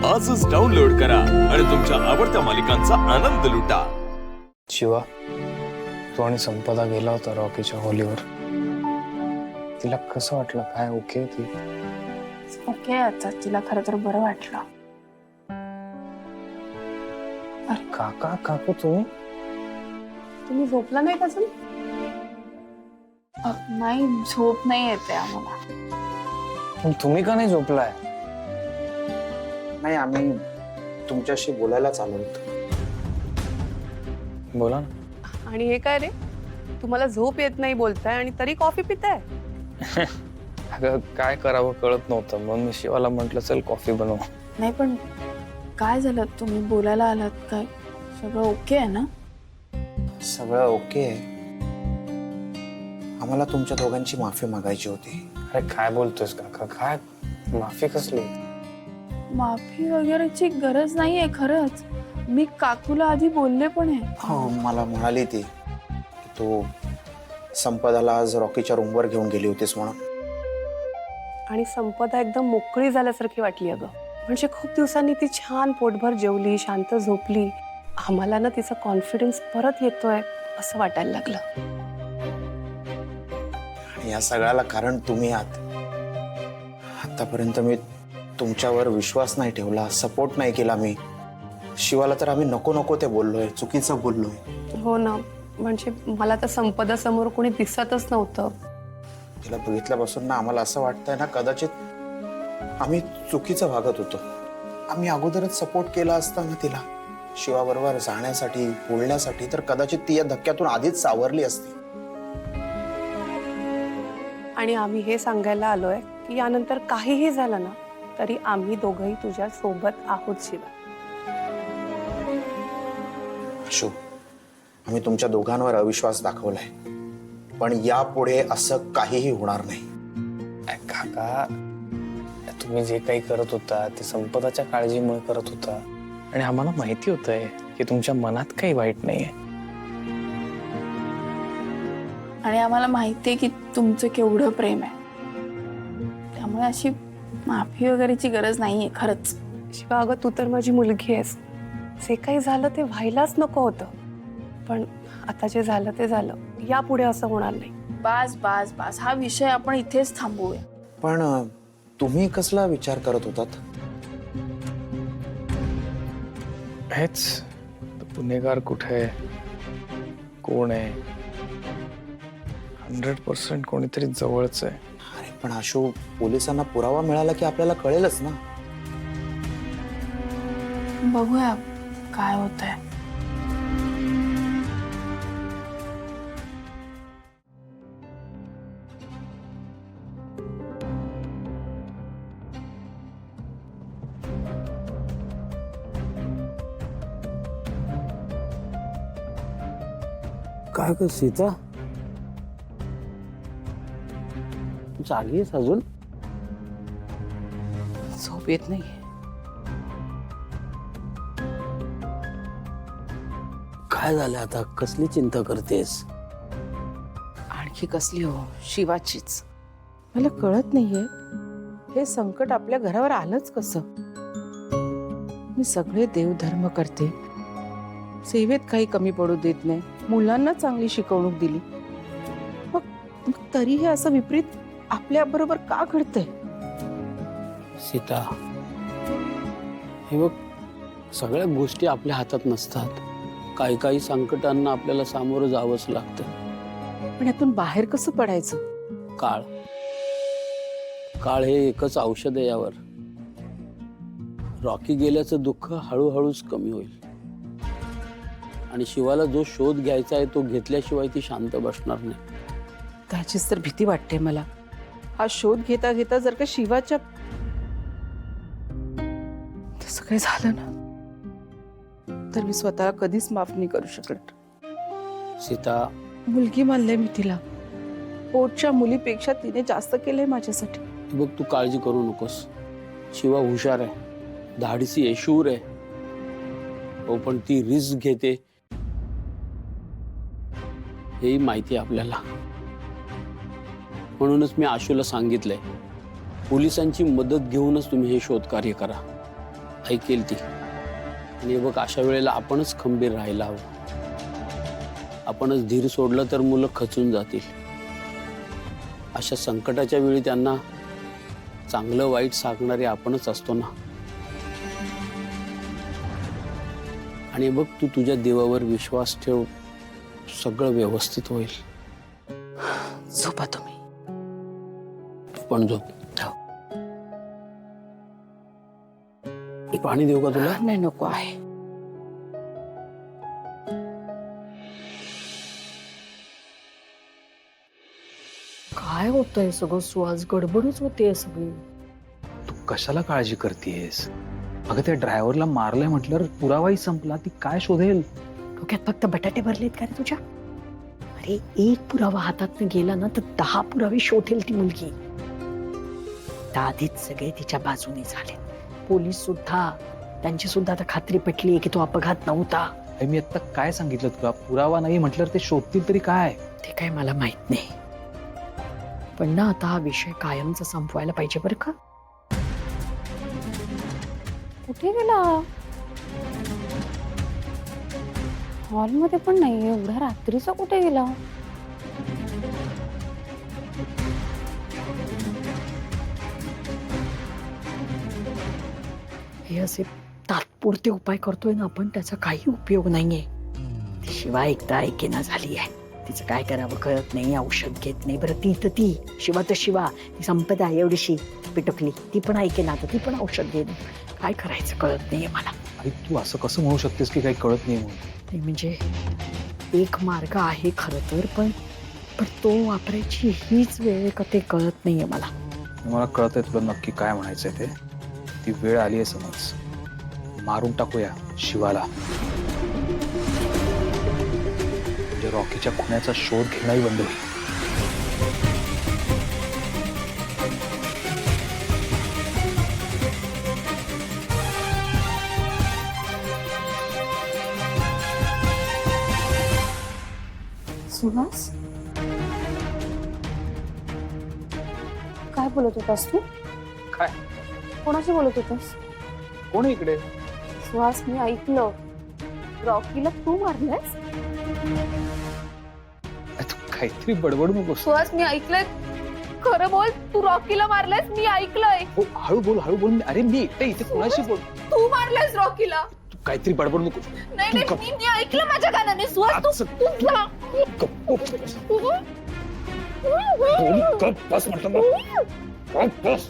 आजच डाउनलोड करा आणि तुमच्या आवडत्या मालिकांचा आनंद लुटा। शिवा, तू आणि संपदा गेला होता रॉकीच्या होलीवर। तिला कसं वाटलं? काय ओके ती? ओके, आता तिला खरं तर बरं वाटलं। अरे काका काकू तुम्ही झोपला नाही अजून? नाही, झोप नाही येते आम्हाला। तुम्ही का नाही झोपलाय? नाही, आम्ही तुमच्याशी बोलायलाच आलो होतो। बोला ना। आणि हे काय रे, तुम्हाला झोप येत नाही बोलताय आणि तरी कॉफी पिताय? अगं काय करावं कळत नव्हतं, मग मी शिवाला म्हटलं चल कॉफी बनव। नाही पण काय झालं, तुम्ही बोलायला आलात काय? सगळं ओके आहे ना? सगळं ओके आहे। आम्हाला तुमच्या दोघांची माफी मागायची होती। अरे काय बोलतोयस काका? काय माफी कसली? माफी वगैरेची गरज नाहीये खरंच। मी काकूला आधी बोलले पण आहे। हो, मला म्हणाली ती की तू संपदाला आज रॉकीच्या रूमवर घेऊन गेली होतीस म्हणून। आणि संपदा एकदम मोकळी झाल्यासारखी वाटली अगं। म्हणजे खूप दिवसांनी ती छान पोटभर जेवली, शांत झोपली। आम्हाला ना तिचा कॉन्फिडन्स परत येतोय असं वाटायला लागलं। आणि या सगळ्याला कारण तुम्ही आहात। आतापर्यंत मी तुमच्यावर विश्वास नाही ठेवला, सपोर्ट नाही केला मी। शिवाला तर आम्ही नको नको ते बोललोय, चुकीचं बोललोय। हो ना, म्हणजे मला तर संपदा समोर कोणी दिसतच नव्हतं। तिला बघितल्यापासून ना आम्हाला असं वाटतंय ना, कदाचित आम्ही चुकीचं वागत होतो। आम्ही अगोदरच सपोर्ट केला असता ना तिला शिवाबरोबर जाण्यासाठी, बोलण्यासाठी, तर कदाचित ती या धक्क्यातून आधीच सावरली असती। आणि आम्ही हे सांगायला आलोय की यानंतर काहीही झालं ना तरी आम्ही दोघंही तुझ्या सोबत आहोत शिवा। शो, आम्ही तुमच्या दोघांवर अविश्वास दाखवलाय, पण यापुढे असं काहीही होणार नाही। काका, तुम्ही जे काही करत होता ते संपदाच्या काळजीमुळे करत होता आणि आम्हाला माहिती होतंय की तुमच्या मनात काही वाईट नाहीये। आणि आम्हाला माहितीये की तुमचं केवढं प्रेम आहे, त्यामुळे अशी माफी वगैरेची गरज नाहीये खरंच। शिवा अगं, तू तर माझी मुलगी आहेस। जे काही झालं ते व्हायलाच नको होतं, पण आता जे झालं ते झालं। यापुढे असं होणार नाही। बास बास बास, हा विषय आपण इथेच थांबवूया। पण तुम्ही कसला विचार करत होतात? हेच गुन्हेगार कुठे आहे, कोण आहे? 100% कोणीतरी जवळच आहे। अरे पण आशू, पोलिसांना पुरावा मिळाला की आपल्याला कळेलच ना। बघूया काय होतंय। काय ग सीता, जागी आहेस अजून? झोप येत नाही। काय झालं आता? कसली चिंता करतेस? आणखी कसली हो, शिवाचीच। मला कळत नाहीये हे संकट आपल्या घरावर आलंच कसं। मी सगळे देवधर्म करते, सेवेत काही कमी पडू देत नाही, मुलांना चांगली शिकवणूक दिली, मग तरी हे असं विपरीत आपल्या बरोबर का घडतंय? सीता, हे बघ, सगळ्या गोष्टी आपल्या हातात नसतात। काही काही संकटांना आपल्याला सामोरं जावंच लागतं। पण यातून बाहेर कसं पडायचं? काळ काळ हे एकच औषध आहे यावर। रॉकी गेल्याचं दुःख हळूहळूच कमी होईल आणि शिवाला जो शोध घ्यायचा आहे तो घेतल्याशिवाय ती शांत बसणार नाही। त्याचीच तर भीती वाटते मला। हा शोध घेता घेता जर का शिवाच्या तसं काही झालं ना तर मी स्वतःला कधीच माफ नाही करू शकत। सीता, मुलगी मानले मी तिला, पोटच्या मुलीपेक्षा तिने जास्त केलंय माझ्यासाठी। बघ, तू काळजी करू नकोस। शिवा हुशार आहे, धाडसी आहे, शूर आहे, हो, पण ती रिस्क घेते हेही माहिती आहे आपल्याला। म्हणूनच मी आशूला सांगितलंय, पोलिसांची मदत घेऊनच तुम्ही हे शोध कार्य करा। ऐकेल ती. आणि बघ, अशा वेळेला आपणच खंबीर राहायला हवं. आपणच धीर सोडलं तर मुलं खचून जातील. अशा संकटाच्या वेळी त्यांना चांगलं वाईट सांगणारे आपणच असतो ना. आणि बघ, तू तुझ्या देवावर विश्वास ठेव, सगळं व्यवस्थित होईल. झोपा तुम्ही. पण झोप. पाणी देऊ का तुला? नाही, नको आहे. काय होतंय सगळं सुहास? गडबडच होते सगळी. तू कशाला काळजी करतेस? अगं त्या ड्रायव्हरला मारलंय म्हटल्यावर पुरावाही संपला. ती काय शोधेल? डोक्यात फक्त बटाटे भरलेत का रे तुझ्या? अरे एक पुरावा हातात गेला ना तर 10 पुरावे शोधेल ती मुलगी. त्या आधीच सगळे तिच्या बाजूने झाले. पोलीस सुद्धा, त्यांची सुद्धा आता खात्री पटली की तो अपघात नव्हता. अरे मी आता काय सांगितलं तुला? पुरावा नाही म्हटल्यावर ते शोधतील तरी काय? ते काय मला माहित नाही, पण ना आता हा विषय कायमचा संपवायला पाहिजे बरं का. कुठे गेला? हॉलमध्ये पण नाही. एवढ्या रात्रीचा कुठे गेला? हे असे तात्पुरते उपाय करतोय ना आपण, त्याचा काही उपयोग नाहीये. ती शिवा एकदा ऐकेना झाली आहे. तिचं काय करावं कळत नाही, औषध घेत नाही. बरं ती तर ती शिवा तर शिवा, ती संपदा एवढीशी पिटकली, ती पण ऐकेना, तर ती पण औषध घेत. काय करायचं कळत नाहीये मला. अरे तू असं कसं म्हणू शकतेस की काही कळत नाही म्हणून? ते म्हणजे एक मार्ग आहे खरं तर, पण तो वापरायची हीच वेळ आहे का ते कळत नाहीये मला. मला कळतंय तुला नक्की काय म्हणायचंय ते. ती वेळ आली आहे समज. मारून टाकूया शिवाला. म्हणजे रॉकीच्या खुन्याचा शोध घेणंही बंद होईल. सुहास, काय बोलत होतास तू? काय? कोणाशी बोलत होतास? कोण आहे इकडे? सुहास, मी ऐकलं रॉकीला तू मारलंयस. तू काहीतरी बडबडू नकोस. सुहास, मी ऐकलंय. खरं बोल, तू रॉकीला मारलंयस. मी ऐकलंय. हो, हळू बोल, हळू बोल. अरे मी एकटा इथे कोणाशी बोल? तू मारलंयस रॉकीला. तू काहीतरी बडबडू नको. नाही नाही, मी ऐकलं माझ्या कानाने. सुहास, गप्प बस म्हटलं ना. गप्प बस.